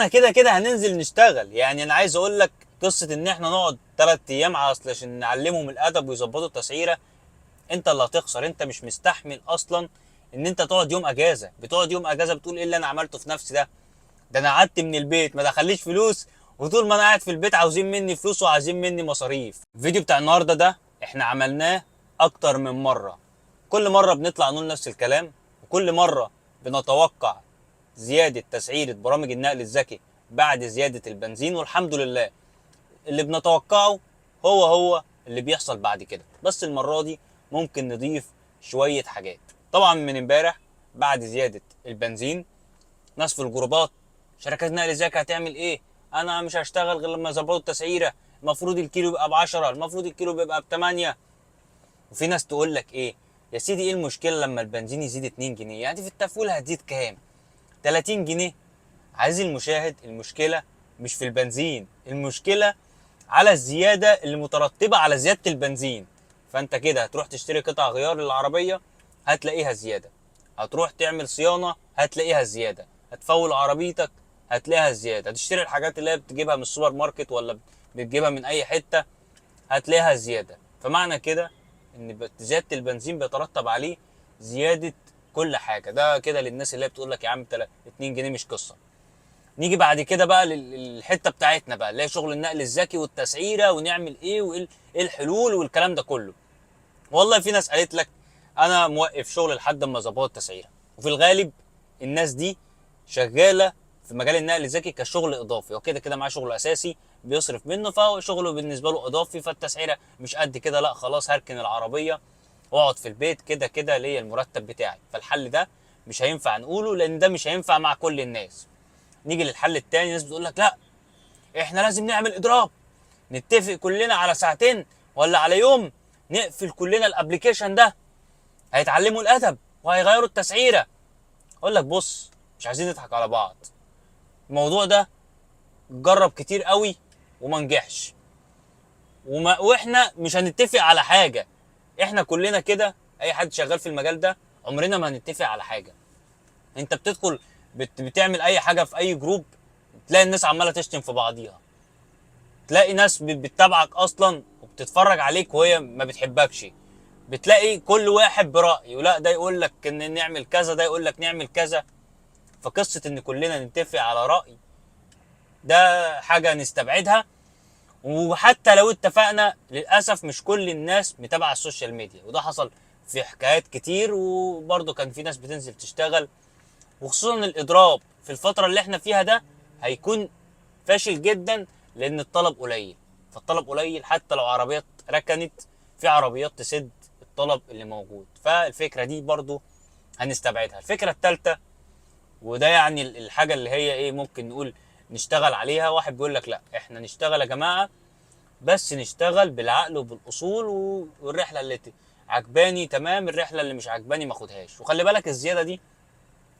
احنا كده كده هننزل نشتغل. يعني انا عايز اقول لك قصه ان احنا نقعد 3 ايام عشان نعلمهم الادب ويظبطوا التسعيره، انت اللي هتخسر. انت مش مستحمل اصلا ان انت تقعد يوم اجازه. بتقعد يوم اجازه بتقول ايه اللي انا عملته في نفسي ده انا قعدت من البيت ما دخليش فلوس، وطول ما انا قاعد في البيت عاوزين مني فلوس وعايزين مني مصاريف. الفيديو بتاع النهارده ده احنا عملناه اكتر من مره، كل مره بنطلع نقول نفس الكلام، وكل مره بنتوقع زياده تسعيره برامج النقل الذكي بعد زياده البنزين، والحمد لله اللي بنتوقعه هو اللي بيحصل بعد كده. بس المره دي ممكن نضيف شويه حاجات. طبعا من امبارح بعد زياده البنزين ناس في الجروبات: شركات نقل الذكي هتعمل ايه؟ انا مش هشتغل غير لما يظبطوا التسعيره، المفروض الكيلو يبقى ب10، المفروض الكيلو بيبقى ب8. وفي ناس تقول لك ايه يا سيدي، ايه المشكله لما البنزين يزيد 2 جنيه؟ يعني في التفويله هتزيد كام؟ 30 جنيه. عايز المشاهد، المشكله مش في البنزين، المشكله على الزياده اللي مترتبه على زياده البنزين. فانت كده هتروح تشتري قطع غيار للعربيه هتلاقيها زياده، هتروح تعمل صيانه هتلاقيها زياده، هتفول عربيتك هتلاقيها زياده، هتشتري الحاجات اللي هي بتجيبها من السوبر ماركت ولا بتجيبها من اي حته هتلاقيها زياده. فمعنى كده ان زياده البنزين بيترتب عليه زياده كل حاجه. ده كده للناس اللي هي بتقول لك يا عم 2 جنيه مش قصه. نيجي بعد كده بقى للحته بتاعتنا بقى اللي هي شغل النقل الذكي والتسعيره، ونعمل ايه وايه إيه الحلول والكلام ده كله. والله في ناس قالت لك انا موقف شغل لحد ما ظبطوا التسعيره، وفي الغالب الناس دي شغاله في مجال النقل الذكي كشغل اضافي، وكده كده معاه شغل اساسي بيصرف منه، فهو شغله بالنسبه له اضافي، فالتسعيره مش قد كده. لا خلاص هركن العربيه واقعد في البيت، كده كده ليا المرتب بتاعي. فالحل ده مش هينفع نقوله لان ده مش هينفع مع كل الناس. نيجي للحل التاني، ناس بتقول لك لا احنا لازم نعمل اضراب، نتفق كلنا على ساعتين ولا على يوم نقفل كلنا الابليكيشن ده، هيتعلموا الادب وهيغيروا التسعيره. اقول لك بص، مش عايزين نضحك على بعض. الموضوع ده جرب كتير قوي وما نجحش، واحنا مش هنتفق على حاجه. احنا كلنا كده، اي حد شغال في المجال ده عمرنا ما هنتفق على حاجه. انت بتدخل بتعمل اي حاجه في اي جروب، تلاقي الناس عماله تشتم في بعضيها، تلاقي ناس بتتابعك اصلا وبتتفرج عليك وهي ما بتحبكش، بتلاقي كل واحد برأي، ولا ده يقول لك ان نعمل كذا، ده يقول لك نعمل كذا. فقصة ان كلنا نتفق على رأي ده حاجة نستبعدها. وحتى لو اتفقنا للأسف مش كل الناس متابعة السوشيال ميديا، وده حصل في حكايات كتير، وبرضه كان في ناس بتنزل تشتغل. وخصوصا الإضراب في الفترة اللي احنا فيها ده هيكون فاشل جدا، لأن الطلب قليل. فالطلب قليل حتى لو عربيات ركنت، في عربيات تسد الطلب اللي موجود. فالفكرة دي برضه هنستبعدها. الفكرة الثالثة، وده يعني الحاجة اللي هي ايه ممكن نقول نشتغل عليها. واحد بيقول لك لا احنا نشتغل يا جماعة، بس نشتغل بالعقل وبالاصول، والرحلة اللي عجباني تمام، الرحلة اللي مش عجباني ما اخدهاش. وخلي بالك الزيادة دي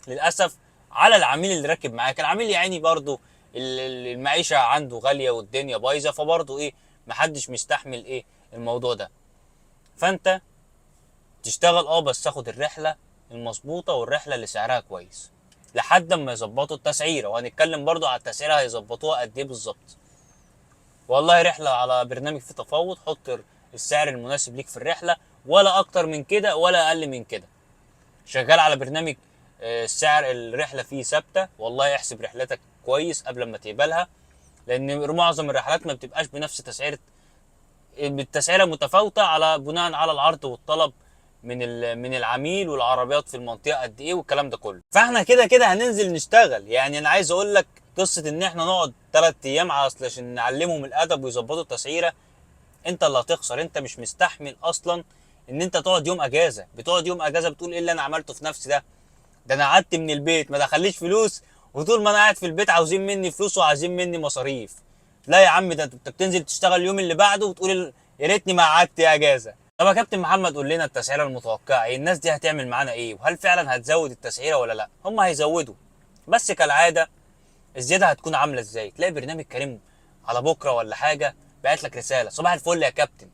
للاسف على العميل اللي راكب معاك. العميل يعني برضو المعيشة عنده غالية والدنيا بايظة، فبرضو ايه محدش مستحمل ايه الموضوع ده. فانت تشتغل بس تاخد الرحلة المظبوطة والرحلة اللي سعرها كويس لحد ما يظبطوا التسعيرة. وهنتكلم برضو على التسعيرة هيظبطوها قد ايه بالظبط. والله رحلة على برنامج في تفاوض، حط السعر المناسب ليك في الرحلة، ولا اكتر من كده ولا اقل من كده. شغال على برنامج السعر الرحلة فيه ثابتة، والله احسب رحلتك كويس قبل ما تقبلها، لان معظم الرحلات ما بتبقاش بنفس تسعيرة، بالتسعيره متفاوته على بناء على العرض والطلب من العميل، والعربيات في المنطقه قد ايه والكلام ده كله. فاحنا كده كده هننزل نشتغل. يعني انا عايز اقول لك قصه ان احنا نقعد 3 ايام عشان نعلمهم الادب ويظبطوا التسعيره، انت اللي هتخسر. انت مش مستحمل اصلا ان انت تقعد يوم اجازه. بتقعد يوم اجازه بتقول ايه اللي انا عملته في نفسي ده انا قعدت من البيت ما دخليش فلوس، وطول ما انا قاعد في البيت عاوزين مني فلوس وعايزين مني مصاريف. لا يا عم، ده انت بتنزل تشتغل اليوم اللي بعده وتقول يا ريتني ما قعدت يا اجازه. طب يا كابتن محمد قول لنا التسعيره المتوقعه ايه؟ الناس دي هتعمل معانا ايه؟ وهل فعلا هتزود التسعيره ولا لا؟ هم هيزودوا، بس كالعاده الزياده هتكون عامله ازاي؟ تلاقي برنامج كريم على بكره ولا حاجه بعت لك رساله: صباح الفل يا كابتن،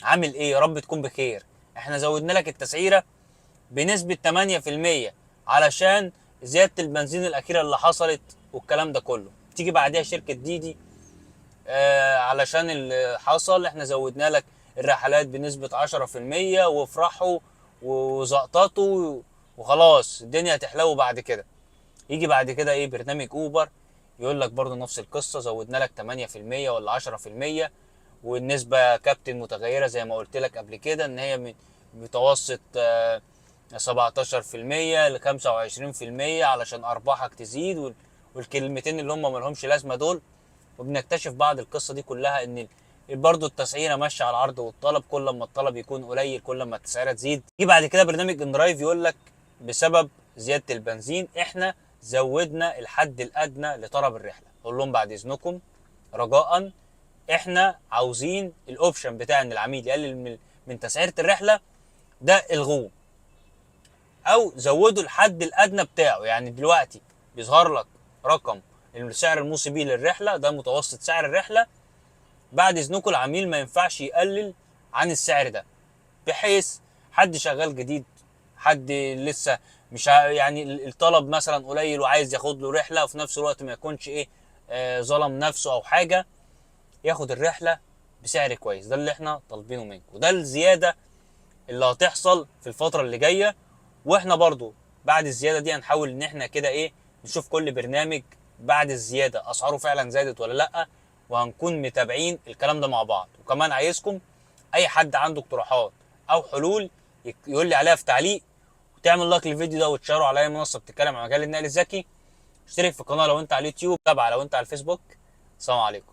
عامل ايه؟ يا رب تكون بخير. احنا زودنا لك التسعيره بنسبة 8% علشان زيادة البنزين الأخيرة اللي حصلت والكلام ده كله. تيجي بعدها شركه ديدي علشان اللي حصل احنا زودنا لك الرحلات بنسبه 10% وافرحوا وزقططوا وخلاص الدنيا هتحلو بعد كده. يجي بعد كده ايه برنامج اوبر يقول لك برضو نفس القصه، زودنا لك 8% ولا 10%، والنسبه كابتن متغيره زي ما قلت لك قبل كده ان هي من متوسط 17% ل 25% علشان ارباحك تزيد والكلمتين اللي هم ملهمش لازمه دول. وبنكتشف بعد القصه دي كلها ان برضه التسعيره ماشيه على العرض والطلب، كل ما الطلب يكون قليل كل ما التسعيره تزيد. يجي بعد كده برنامج اندرايف يقول لك بسبب زياده البنزين احنا زودنا الحد الادنى لطلب الرحله. اقول لهم بعد اذنكم رجاء احنا عاوزين الاوبشن بتاع ان العميل يقلل من تسعيره الرحله ده الغوه، او زودوا الحد الادنى بتاعه. يعني دلوقتي بيظهر لك رقم السعر الموصي بيه للرحله، ده متوسط سعر الرحله، بعد اذنكم العميل ما ينفعش يقلل عن السعر ده، بحيث حد شغال جديد، حد لسه مش يعني الطلب مثلا قليل وعايز ياخد له رحله وفي نفس الوقت ما يكونش ايه ظلم نفسه او حاجه، ياخد الرحله بسعر كويس. ده اللي احنا طالبينه منكم، وده الزياده اللي هتحصل في الفتره اللي جايه. واحنا برضو بعد الزياده دي هنحاول ان احنا كده ايه نشوف كل برنامج بعد الزياده اسعاره فعلا زادت ولا لا، وهنكون متابعين الكلام ده مع بعض. وكمان عايزكم اي حد عنده اقتراحات او حلول يقول لي عليها في تعليق، وتعمل لايك للفيديو ده وتشاره على اي منصه بتتكلم عن مجال النقل الذكي. اشترك في القناه لو انت على اليوتيوب، تابع لو انت على الفيسبوك. السلام عليكم.